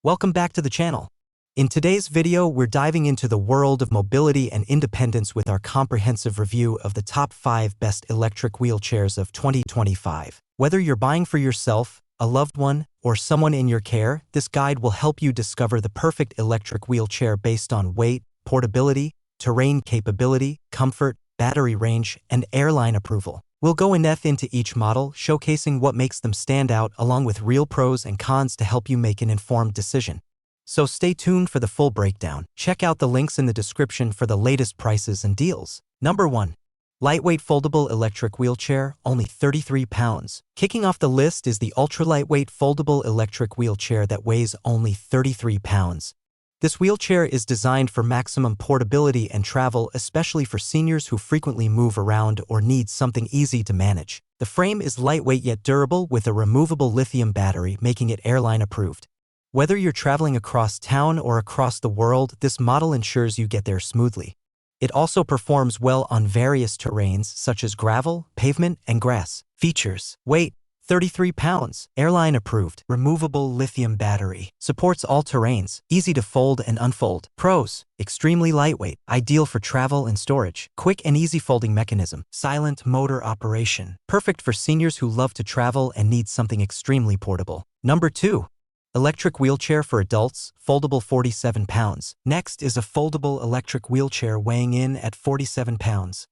Welcome back to the channel. In today's video, we're diving into the world of mobility and independence with our comprehensive review of the top 5 best electric wheelchairs of 2025. Whether you're buying for yourself, a loved one, or someone in your care, this guide will help you discover the perfect electric wheelchair based on weight, portability, terrain capability, comfort, battery range, and airline approval. We'll go in depth into each model, showcasing what makes them stand out along with real pros and cons to help you make an informed decision. So stay tuned for the full breakdown. Check out the links in the description for the latest prices and deals. Number 1. Lightweight foldable electric wheelchair, only 33 pounds. Kicking off the list is the ultra-lightweight foldable electric wheelchair that weighs only 33 pounds. This wheelchair is designed for maximum portability and travel, especially for seniors who frequently move around or need something easy to manage. The frame is lightweight yet durable with a removable lithium battery, making it airline approved. Whether you're traveling across town or across the world, this model ensures you get there smoothly. It also performs well on various terrains such as gravel, pavement, and grass. Features: weight, 33 pounds, airline approved, removable lithium battery, supports all terrains, easy to fold and unfold. Pros: extremely lightweight, ideal for travel and storage, quick and easy folding mechanism, silent motor operation, perfect for seniors who love to travel and need something extremely portable. Number 2. Electric wheelchair for adults, foldable, 47 pounds. Next is a foldable electric wheelchair weighing in at 47 pounds,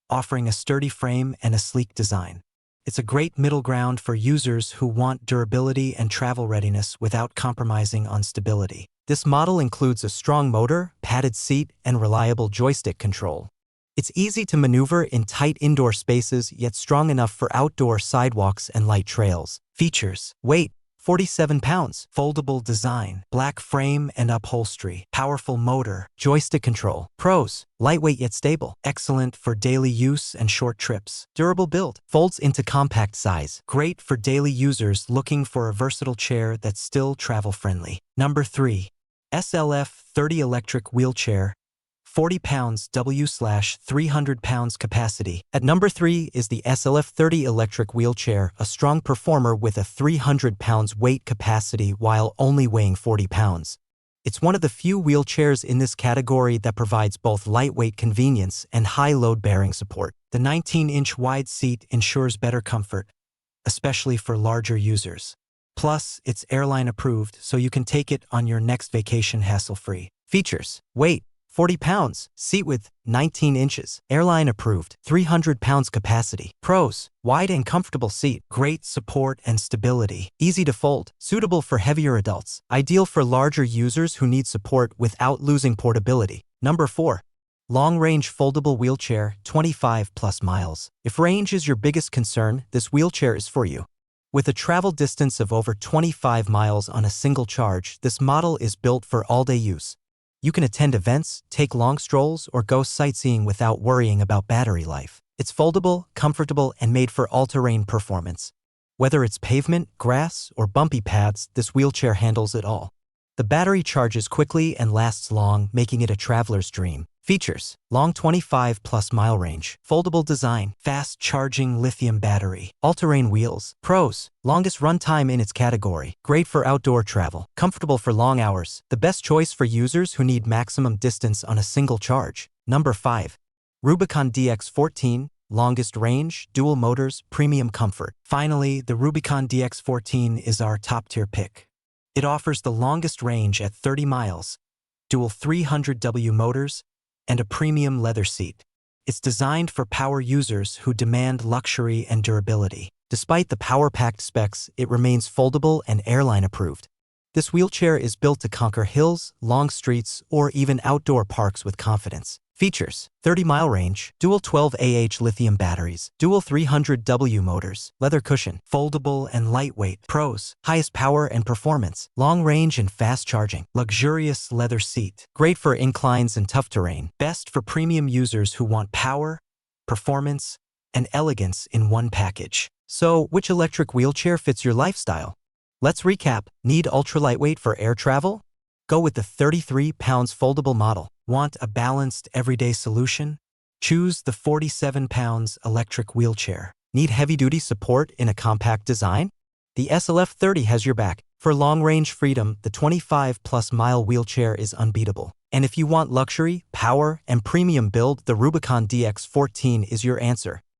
offering a sturdy frame and a sleek design. It's a great middle ground for users who want durability and travel readiness without compromising on stability. This model includes a strong motor, padded seat, and reliable joystick control. It's easy to maneuver in tight indoor spaces, yet strong enough for outdoor sidewalks and light trails. Features: weight, 47 pounds, foldable design, black frame and upholstery, powerful motor, joystick control. Pros: lightweight yet stable, excellent for daily use and short trips. Durable build, folds into compact size, great for daily users looking for a versatile chair that's still travel-friendly. Number 3. SLF 30 electric wheelchair, 40 pounds W/300 pounds capacity. At number 3 is the SLF 30 electric wheelchair, a strong performer with a 300 pounds weight capacity while only weighing 40 pounds. It's one of the few wheelchairs in this category that provides both lightweight convenience and high load-bearing support. The 19-inch wide seat ensures better comfort, especially for larger users. Plus, it's airline approved, so you can take it on your next vacation hassle-free. Features: weight, 40 pounds, seat width, 19 inches, airline approved, 300 pounds capacity. Pros: wide and comfortable seat, great support and stability, easy to fold, suitable for heavier adults, ideal for larger users who need support without losing portability. Number 4. Long-range foldable wheelchair, 25 plus miles. If range is your biggest concern, this wheelchair is for you. With a travel distance of over 25 miles on a single charge, this model is built for all-day use. You can attend events, take long strolls, or go sightseeing without worrying about battery life. It's foldable, comfortable, and made for all-terrain performance. Whether it's pavement, grass, or bumpy paths, this wheelchair handles it all. The battery charges quickly and lasts long, making it a traveler's dream. Features: long 25 plus mile range, foldable design, fast charging lithium battery, all-terrain wheels. Pros: longest run time in its category, great for outdoor travel, comfortable for long hours, the best choice for users who need maximum distance on a single charge. Number 5. Rubicon DX14, longest range, dual motors, premium comfort. Finally, the Rubicon DX14 is our top-tier pick. It offers the longest range at 30 miles, dual 300W motors, and a premium leather seat. It's designed for power users who demand luxury and durability. Despite the power-packed specs, it remains foldable and airline approved. This wheelchair is built to conquer hills, long streets, or even outdoor parks with confidence. Features: 30-mile range, dual 12Ah lithium batteries, dual 300W motors, leather cushion, foldable and lightweight. Pros: highest power and performance, long range and fast charging, luxurious leather seat, great for inclines and tough terrain, best for premium users who want power, performance, and elegance in one package. So, which electric wheelchair fits your lifestyle? Let's recap. Need ultra-lightweight for air travel? Go with the 33 pounds foldable model. Want a balanced everyday solution? Choose the 47 pounds electric wheelchair. Need heavy-duty support in a compact design? The SLF 30 has your back. For long-range freedom, the 25-plus mile wheelchair is unbeatable. And if you want luxury, power, and premium build, the Rubicon DX14 is your answer.